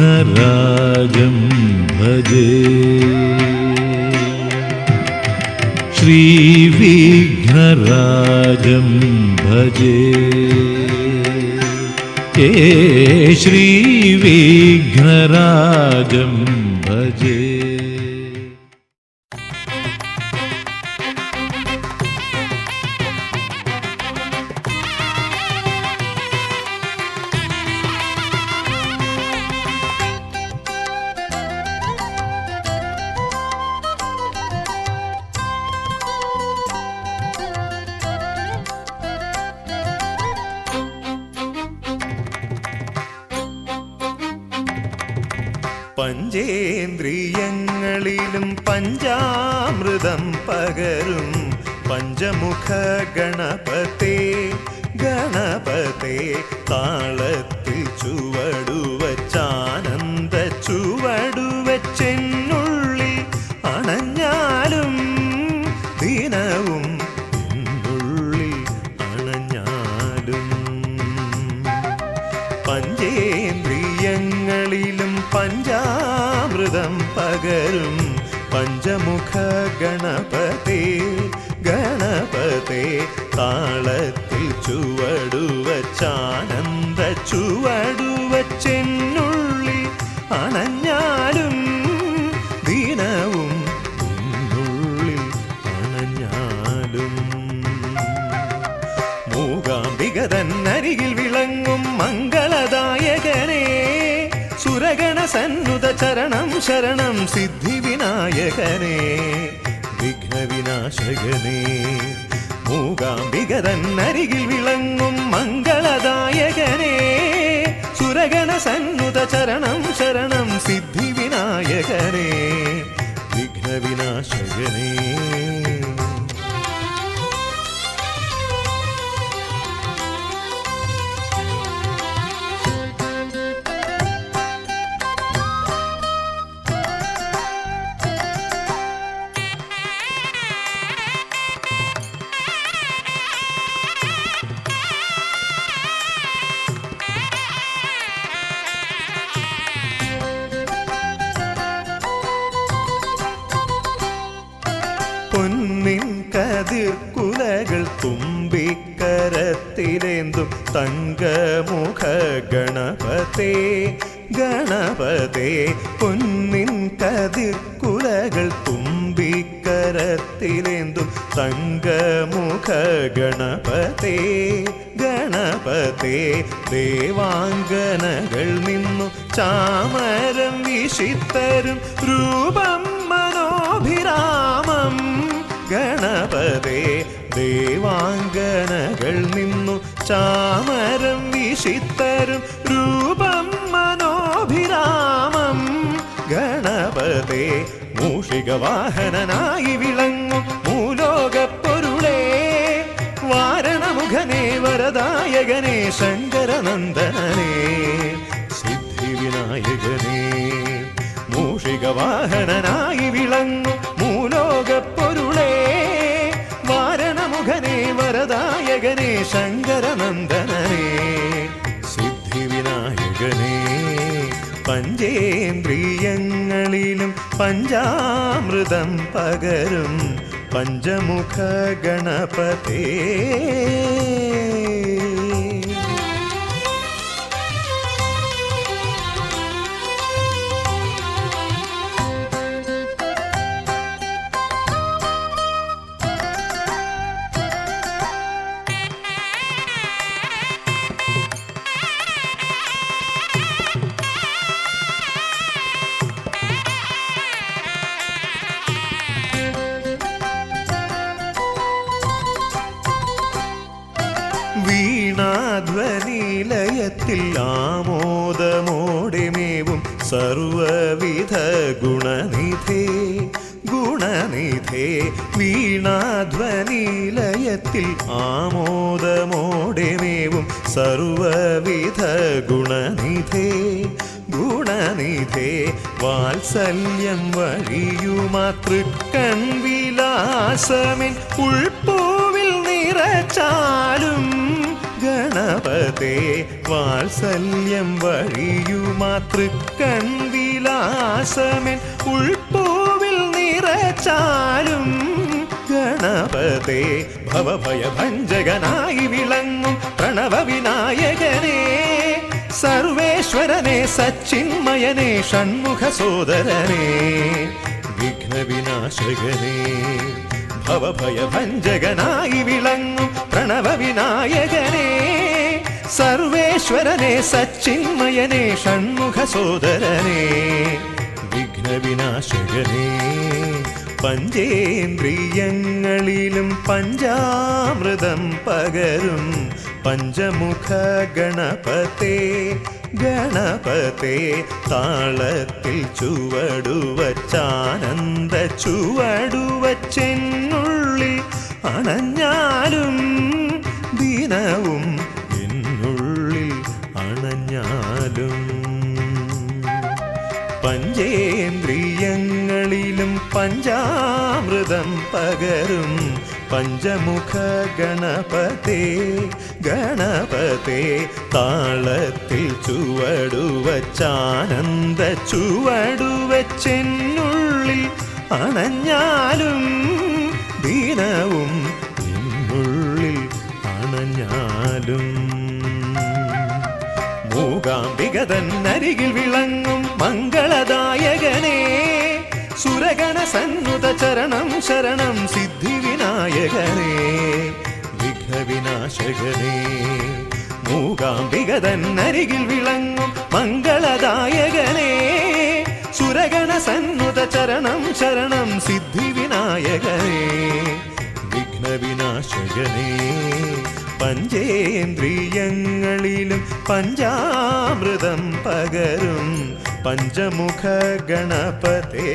ശ്രീവിഘ്നരാജം ഭജേ ശ്രീവിഘ്നരാജം ഭജേ ശ്രീവിഘ്നരാജം ഭജേ. പഞ്ചേന്ദ്രിയങ്ങളിലും പഞ്ചാമൃതം പകരും പഞ്ചമുഖ ഗണപതേ ഗണപതേ താളത്തിൽ ചുവടുവച്ചാനന്ദ ചുവടുവച്ചെന്നുള്ളിൽ അണഞ്ഞാലും ദിനവും എന്നുള്ളിൽ അണഞ്ഞാലും പഞ്ചേന്ദ്രിയങ്ങളിലും പഞ്ചാമൃതം പകരും പഞ്ചമുഖ ഗണപതേ ഗണപതേ താളത്തിൽ ചുവടുവച്ചാനന്ദ ചുവടുവച്ചെന്നുള്ളിൽ അണഞ്ഞാലും ദിനവും എന്നുള്ളിൽ അണഞ്ഞാലും മൂകാംബിക തന്നരികിൽ വിളങ്ങും മംഗളദായകനേ സുരഗണ സന്നുത ചരണം ശരണം സിദ്ധിവിനായകനേ വിഘ്നവിനാശകനേ മൂകാംബിക തന്നരികിൽ വിളങ്ങും മംഗളദായകനേ സുരഗണ സന്നുത ചരണം ശരണം സിദ്ധിവിനായകനേ വിഘ്നവിനാശകനേ. പൊന്നിൻ കതിർക്കുലകൾ തുമ്പിക്കരത്തിലേന്തും തങ്കമുഖ ഗണപതേ ഗണപതേ പൊന്നിൻ കതിർക്കുലകൾ തുമ്പിക്കരത്തിലേന്തും തങ്കമുഖ ഗണപതേ ഗണപതേ ദേവാംഗനകൾ നിന്നു ചാമരം വിശിത്തരും രൂപം മനോഭിരാമം ഗണപതേ ദേവാംഗനകൾ നിന്നു ചാമരം വിശിത്തരും രൂപം മനോഭിരാമം ഗണപതേ മൂഷികവാഹനനായി വിളങ്ങും മൂലോകപ്പൊരുളേ വാരണമുഖനേ വരദായകനേ ശങ്കരനന്ദനനേ സിദ്ധിവിനായകനേ മൂഷികവാഹനനായി വിളങ്ങും മൂലോകപ്പൊരുളേ വാരണമുഖനേ വരദായകനേ ശങ്കരനന്ദനനേ സിദ്ധിവിനായകനേ പഞ്ചേന്ദ്രിയങ്ങളിലും പഞ്ചാമൃതം പകരും പഞ്ചമുഖ ഗണപതേ. വീണാധ്വനിലയത്തിൽ ആമോദമോടെ മേവും സർവവിധ ഗുണനിധേ ഗുണനിധേ വീണാധ്വനിലയത്തിൽ ആമോദമോടെ മേവും സർവവിധ ഗുണനിധേ ഗുണനിധേ വാത്സല്യം വഴിയുമാതൃക്കൺ വിലാസമിൻ ഉൾപ്പൂവിൽ നിറച്ചാലും ഗണപതേ വാത്സല്യം വഴിയുമാതൃക്കൺ വിലാസമെൻ ഉൾപ്പൂവിൽ നിറച്ചാലും ഗണപതേ ഭവഭയഭഞ്ജകനായി വിളങ്ങും പ്രണവ വിനായകനേ സർവേശ്വരനെ സച്ചിന്മയനെ ഷൺമുഖ സോദരനേ വിഘ്നവിനാശകനേ ഭവഭയഭഞ്ജകനായി വിളങ്ങും പ്രണവ വിനായകനേ സർവേശ്വരനെ സച്ചിന്മയനെ ഷൺമുഖ സോദരനേ വിഘ്നവിനാശകനേ പഞ്ചേന്ദ്രിയങ്ങളിലും പഞ്ചാമൃതം പകരും പഞ്ചമുഖ ഗണപതേ ഗണപതേ താളത്തിൽ ചുവടുവച്ചാനന്ദ ചുവടുവച്ചെന്നുള്ളിൽ അണഞ്ഞാലും ദിനവും എന്നുള്ളിൽ അണഞ്ഞാലും പഞ്ചേന്ദ്രിയങ്ങളിലും പഞ്ചാമൃതം പകരും പഞ്ചമുഖ ഗണപതേ ഗണപതേ താളത്തിൽ ചുവടുവച്ചാനന്ദ ചുവടുവച്ചെന്നുള്ളിൽ അണഞ്ഞാലും ദിനവും എന്നുള്ളിൽ അണഞ്ഞാലും മൂകാംബികതൻ അരികിൽ വിളങ്ങും മംഗളദായകനേ സുരഗണ സന്നുത ചരണം ശരണം സിദ്ധി വിനായകനേ വിഘ്നവിനാശകനേ മൂകാംബികതൻ അരികിൽ വിളങ്ങും മംഗളദായകനേ സുരഗണ സന്നുത ചരണം ശരണം സിദ്ധി വിനായകനേ വിഘ്നവിനാശകനേ പഞ്ചേന്ദ്രിയങ്ങളിലും പഞ്ചാമൃതം പകരും പഞ്ചമുഖ ഗണപതേ